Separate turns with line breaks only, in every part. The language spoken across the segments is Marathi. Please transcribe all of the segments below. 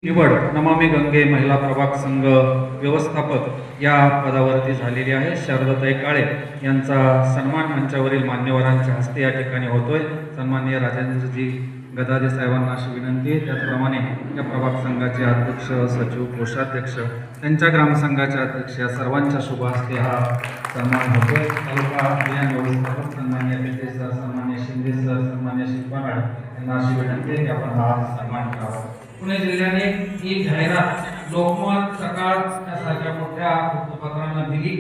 निवड नमामि गंगे महिला प्रभाग संघ व्यवस्थापक या पदावरती झालेली आहे. शारदाताई काळे यांचा सन्मान मंचावरील मान्यवरांच्या हस्ते या ठिकाणी होतोय. सन्माननीय राजेंद्रजी गदादे साहेबांना अशी विनंती आहे. त्याचप्रमाणे या प्रभाग संघाचे अध्यक्ष, सचिव, कोषाध्यक्ष, त्यांच्या ग्रामसंघाचे अध्यक्ष या सर्वांच्या शुभ हस्ते हा सन्मान होतोय. तालुका अभियान व्यवस्थापक सन्माननीय पेटे सर, सन्माननीय शिंदे सर, सन्माननीय शिल्पा मॅडम यांना अशी विनंती आहे की आपण हा सन्मान करावा. पुणे जिल्ह्याने ही जाहिरात लोकमत, सकाळ यासारख्या मोठ्या वृत्तपत्रांना दिली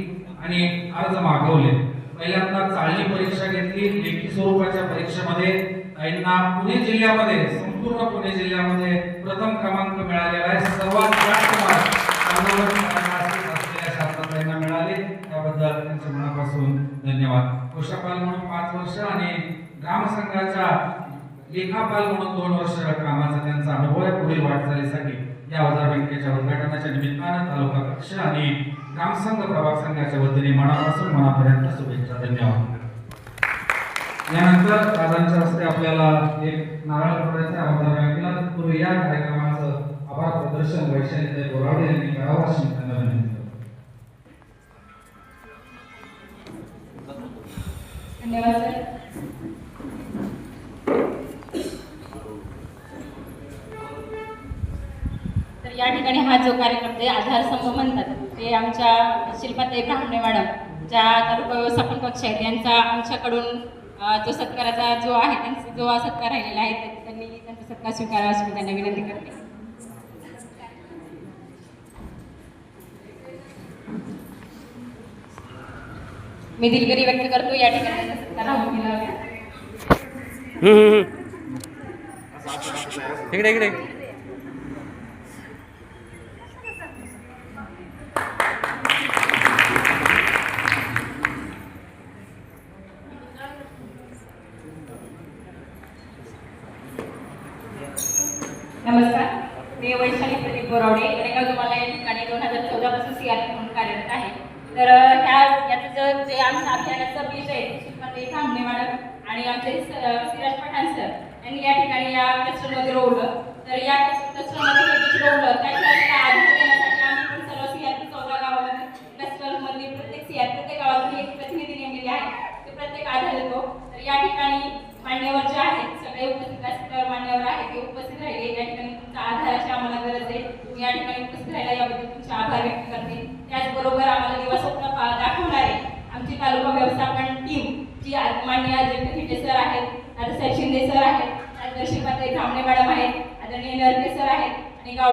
आणि अर्ज मागवले. पहिल्यांदा चाळणी परीक्षा घेतली. लेखी स्वरूपाच्या परीक्षेमध्ये ताईंना पुणे जिल्ह्यामध्ये, संपूर्ण पुणे जिल्ह्यामध्ये प्रथम क्रमांक मिळालेला आहे. सर्वात जास्त मार्क असलेल्या शास्त्रज्ञांना मिळाले. त्याबद्दल त्यांच्या मनापासून धन्यवाद. कोषापाल म्हणून 5 वर्ष आणि ग्रामसंघाच्या लेखापाल म्हणून 2 वर्ष कामाचा त्यांचा अनुभव आहे. पुढील वाटचालीसाठी या आधार बँकेच्या उद्घाटनाच्या निमित्तानं तालुका कक्ष आणि ग्रामसंघ प्रभाग संघाच्या वतीने मनापासून मनापर्यंत शुभेच्छा. धन्यवाद. यानंतर दादांच्या हस्ते आपल्याला एक नारळ फोडायचा आधार बँकेला. पूर्वी या कार्यक्रमाचं आभार प्रदर्शन वैशाली बोरावडे यांनी करावं अशी त्यांना विनंती करतो.
धन्यवाद सर. तर या ठिकाणी हा जो कार्यक्रम ते आधार संघ म्हणतात ते आमच्या शिल्पाताई ब्राह्मणे मॅडम ज्या तालुका व्यवस्थापन कक्ष आहेत यांचा आमच्याकडून जो सत्काराचा जो आहे त्यांचा जो सत्कार राहिलेला आहे त्यांनी त्यांचा सत्कार स्वीकारावा अशी मी त्यांना विनंती करते. मी दिलगिरी व्यक्त करतो या ठिकाणी त्यांचा सत्कार राहून गेला होता.
इकडे इकडे
नमस्कार, मी वैशाली प्रदीप बोरावडे रेगाव. तुम्हाला या ठिकाणी 2014 पासून सीआरपी म्हणून कार्यरत आहे. तर याचं जे आमचं अभियानाचं बीज आहे शिल्पाताई ब्राह्मणे मॅडम आणि आमचे सिराज पठाण सर यांनी या ठिकाणी या क्लस्टरमध्ये रोवलं. तर या क्लस्टरमध्ये हे बीज रोवलं त्याच्या आधार देण्यासाठी आम्ही पण सर्व सीआरपी 14 गावामध्ये क्लस्टरमध्ये प्रत्येक गावातून एक प्रतिनिधी नेमलेले आहे. ते प्रत्येक आधार देतो. तर या ठिकाणी मान्यवर जे आहेत सगळे उपस्थित व्यासपीठावर मान्यवर आहेत ते उपस्थित राहिले. या ठिकाणी तुमच्या आधाराची आम्हाला गरज आहे. तुम्ही या ठिकाणी उपस्थित राहिला याबद्दल तुमचे आभार व्यक्त करते. त्याचबरोबर आम्हाला दिवास्वप्न दाखवणारे आमची तालुका व्यवस्थापन टीम जी मान्य आदरणीय पेटे सर आहेत, दादासाहेब शिंदे सर आहेत, शिल्पाताई ब्राह्मणे मॅडम आहेत, आदरणीय नरके सर आहेत आणि गाव